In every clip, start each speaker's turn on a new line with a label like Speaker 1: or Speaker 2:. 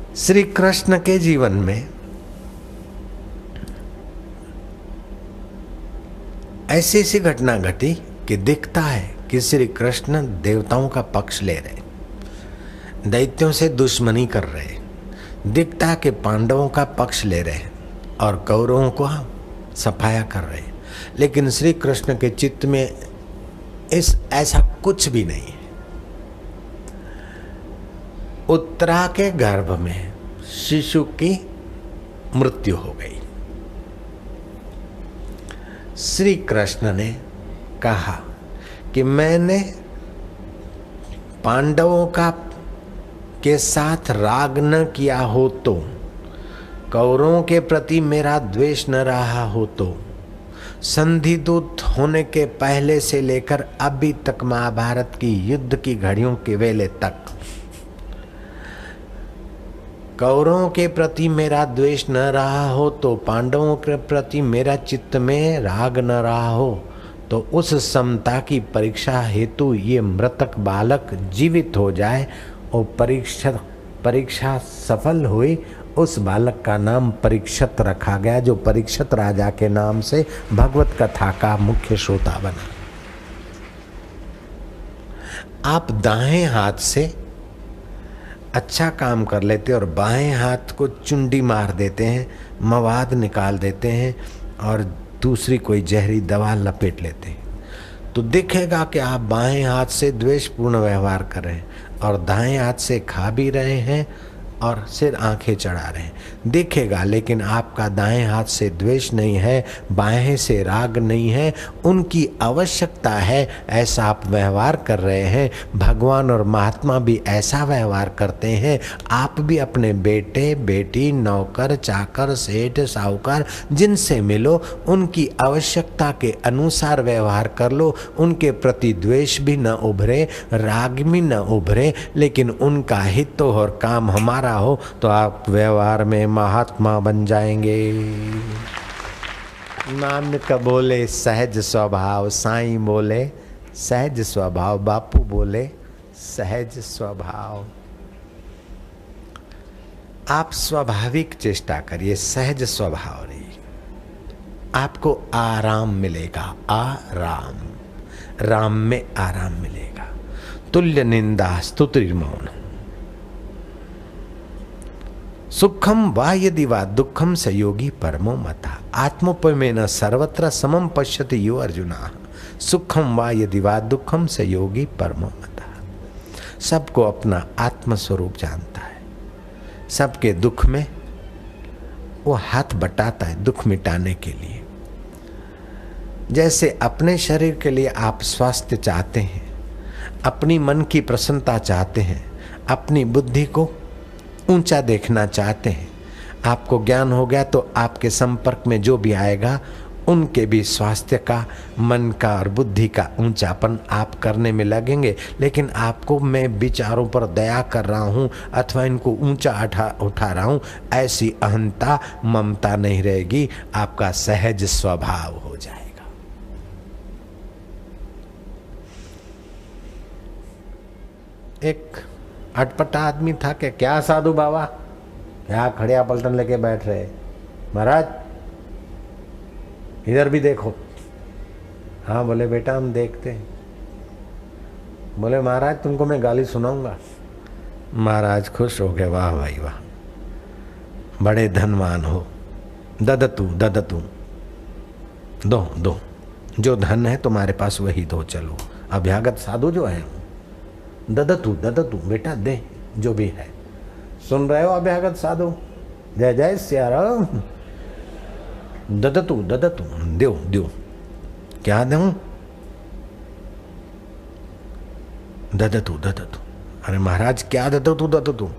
Speaker 1: श्री कृष्ण के जीवन में ऐसी सी घटना घटी कि दिखता है कि श्री कृष्ण देवताओं का पक्ष ले रहे, दैत्यों से दुश्मनी कर रहे। दिखता है कि पांडवों का पक्ष ले रहे और कौरवों को सफाया कर रहे। लेकिन श्री कृष्ण के चित्त में ऐसा कुछ भी नहीं है। उत्तरा के गर्भ में शिशु की मृत्यु हो गई। श्री कृष्ण ने कहा कि मैंने पांडवों के साथ राग न किया हो तो, कौरवों के प्रति मेरा द्वेष न रहा हो तो, संधिदूत होने के पहले से लेकर अभी तक महाभारत की युद्ध की घड़ियों के वेले तक कौरवों के प्रति मेरा द्वेष न रहा हो तो, पांडवों के प्रति मेरा चित्त में राग न रहा हो तो, उस समता की परीक्षा हेतु ये मृतक बालक जीवित हो जाए और परीक्षा सफल हुई। उस बालक का नाम परीक्षित रखा गया, जो परीक्षित राजा के नाम से भगवत कथा का मुख्य श्रोता बना। आप दाएं हाथ से अच्छा काम कर लेते और बाएं हाथ को चुंडी मार देते हैं, मवाद निकाल देते हैं और दूसरी कोई जहरी दवा लपेट लेते हैं, तो दिखेगा कि आप बाएं हाथ से द्वेषपूर्ण व्यवहार कर रहे हैं और दाएं हाथ से खा भी रहे हैं और सिर आंखें चढ़ा रहे हैं, दिखेगा। लेकिन आपका दाएं हाथ से द्वेष नहीं है, बाएं से राग नहीं है, उनकी आवश्यकता है ऐसा आप व्यवहार कर रहे हैं। भगवान और महात्मा भी ऐसा व्यवहार करते हैं। आप भी अपने बेटे बेटी, नौकर चाकर, सेठ साहूकार जिनसे मिलो उनकी आवश्यकता के अनुसार व्यवहार कर लो। उनके प्रति द्वेष भी न उभरे, राग भी न उभरे, लेकिन उनका हित और काम हमारा हो तो आप व्यवहार में महात्मा बन जाएंगे। नानक बोले सहज स्वभाव, साईं बोले सहज स्वभाव, बापू बोले सहज स्वभाव। आप स्वाभाविक चेष्टा करिए, सहज स्वभाव रहिए, आपको आराम मिलेगा। आराम, राम में आराम मिलेगा। तुल्य निंदा स्तुति मौन, सुखम वा यदि वा दुखम स योगी परमो मता, आत्मोपमेन सर्वत्र समम पश्यति यो अर्जुना। सुखम वा यदि वा दुखम स योगी परमो मता। सबको अपना आत्म स्वरूप जानता है, सबके दुख में वो हाथ बटाता है दुख मिटाने के लिए। जैसे अपने शरीर के लिए आप स्वास्थ्य चाहते हैं, अपनी मन की प्रसन्नता चाहते हैं, अपनी बुद्धि को ऊंचा देखना चाहते हैं, आपको ज्ञान हो गया तो आपके संपर्क में जो भी आएगा उनके भी स्वास्थ्य का, मन का और बुद्धि का ऊंचापन आप करने में लगेंगे। लेकिन आपको मैं विचारों पर दया कर रहा हूँ अथवा इनको ऊंचा उठा रहा हूँ, ऐसी अहंता ममता नहीं रहेगी, आपका सहज स्वभाव हो जाएगा। एक अटपटा आदमी था कि क्या साधु बाबा, क्या खड़िया पलटन लेके बैठ रहे, महाराज इधर भी देखो। हाँ बोले बेटा हम देखते हैं। बोले महाराज तुमको मैं गाली सुनाऊंगा। महाराज खुश हो गए, वाह भाई वाह, बड़े धनवान हो। ददतु ददतु, दो दो, जो धन है तुम्हारे पास वही दो, चलो। अभ्यागत साधु जो है, ददतु ददतु, बेटा दे जो भी है। सुन रहे हो अभ्यागत साधु, जय जय सियाराम। ददतु ददतु, दो दो, क्या दूं? ददतु ददतु। अरे महाराज क्या ददतु ददतु?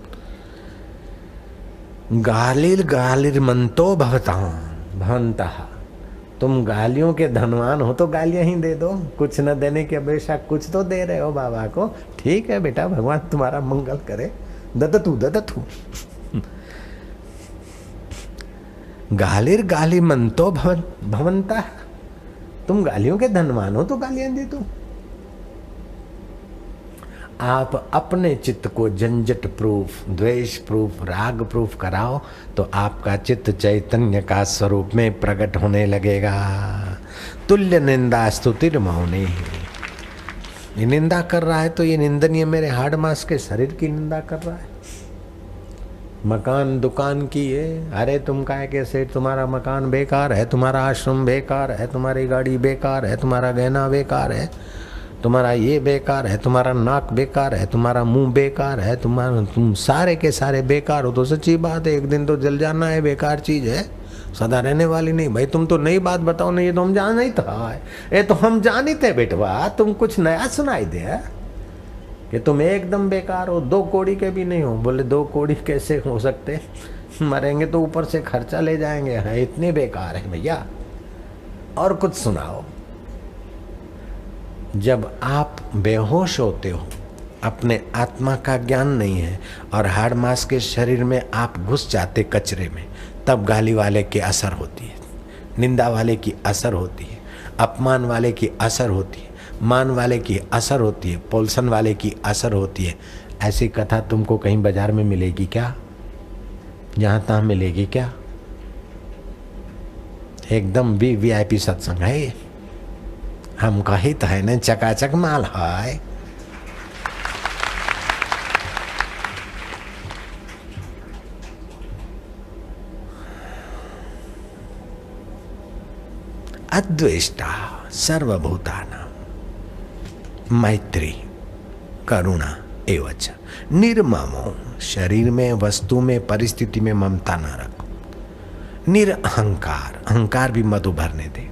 Speaker 1: गालिर गालिर मंतो भवंतः, तुम गालियों के धनवान हो तो गालियां ही दे दो, कुछ न देने की अपेक्षा कुछ तो दे रहे हो बाबा को। ठीक है बेटा, भगवान तुम्हारा मंगल करे। ददतु ददतु। गालिर गाली मंतो भवंतः, तुम गालियों के धनवान हो तो गालियां दे दो। आप अपने चित्त को झंझट प्रूफ, द्वेष प्रूफ, राग प्रूफ कराओ तो आपका चित्त चैतन्य का स्वरूप में प्रकट होने लगेगा। तुल्य निंदा स्तुतिर मौने। ये निंदा कर रहा है तो ये निंदनीय मेरे हाड़ मांस के शरीर की निंदा कर रहा है। मकान दुकान की है, अरे तुम काहे के सेठ, तुम्हारा मकान बेकार है, तुम्हारा आश्रम बेकार है, तुम्हारी गाड़ी बेकार है, तुम्हारा गहना बेकार है, तुम्हारा ये बेकार है, तुम्हारा नाक बेकार है, तुम्हारा मुंह बेकार है, तुम सारे के सारे बेकार हो। तो सच्ची बात है, एक दिन तो जल जाना है, बेकार चीज है, सदा रहने वाली नहीं। भाई तुम तो नई बात बताओ ना, ये तो हम जान नहीं था, ये तो हम जान ही थे बेटवा, तुम कुछ नया सुनाई दे कि तुम एकदम बेकार हो, 2 कौड़ी के भी नहीं हो। बोले 2 कौड़ी कैसे हो सकते, मरेंगे तो ऊपर से खर्चा ले जाएंगे, है इतने बेकार है भैया। और कुछ सुनाओ। जब आप बेहोश होते हो, अपने आत्मा का ज्ञान नहीं है और हाड़ मांस के शरीर में आप घुस जाते कचरे में, तब गाली वाले की असर होती है, निंदा वाले की असर होती है, अपमान वाले की असर होती है, मान वाले की असर होती है, पोल्सन वाले की असर होती है। ऐसी कथा तुमको कहीं बाजार में मिलेगी क्या? जहाँ तहाँ मिलेगी क्या? एकदम VIP सत्संग है ये। हम कहित है न चकाचक माल है। अद्वेष्टा सर्वभूतानां मैत्री करुणा एवच निर्ममो। शरीर में, वस्तु में, परिस्थिति में ममता न रखो। निरअहंकार, अहंकार भी मत उभरने दे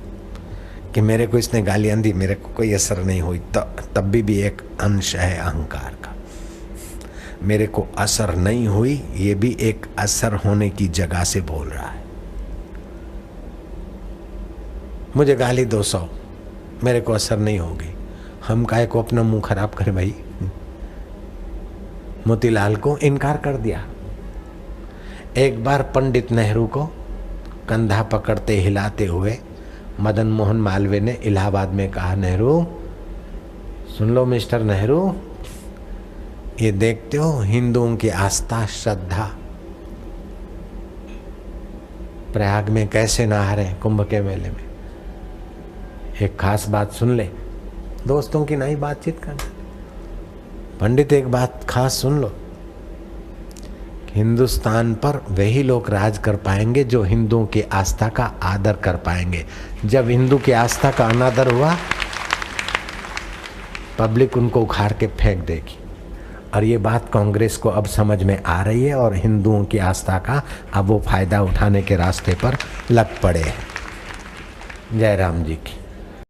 Speaker 1: कि मेरे को इसने गालियां दी, मेरे को कोई असर नहीं हुई, तब भी एक अंश है अहंकार का। मेरे को असर नहीं हुई, ये भी एक असर होने की जगह से बोल रहा है। मुझे गाली 200, मेरे को असर नहीं होगी, हम काहे को अपना मुंह खराब करें भाई। मोतीलाल को इनकार कर दिया। एक बार पंडित नेहरू को कंधा पकड़ते हिलाते हुए मदन मोहन मालवीय ने इलाहाबाद में कहा, नेहरू सुन लो मिस्टर नेहरू, ये देखते हो हिंदुओं की आस्था श्रद्धा प्रयाग में कैसे नहा रहे कुंभ के मेले में। एक खास बात सुन ले, दोस्तों की नई बातचीत करना। पंडित एक बात खास सुन लो, हिंदुस्तान पर वही लोग राज कर पाएंगे जो हिंदुओं की आस्था का आदर कर पाएंगे। जब हिंदू की आस्था का अनादर हुआ, पब्लिक उनको उखाड़ के फेंक देगी। और ये बात कांग्रेस को अब समझ में आ रही है और हिंदुओं की आस्था का अब वो फायदा उठाने के रास्ते पर लग पड़े हैं। जय राम जी की।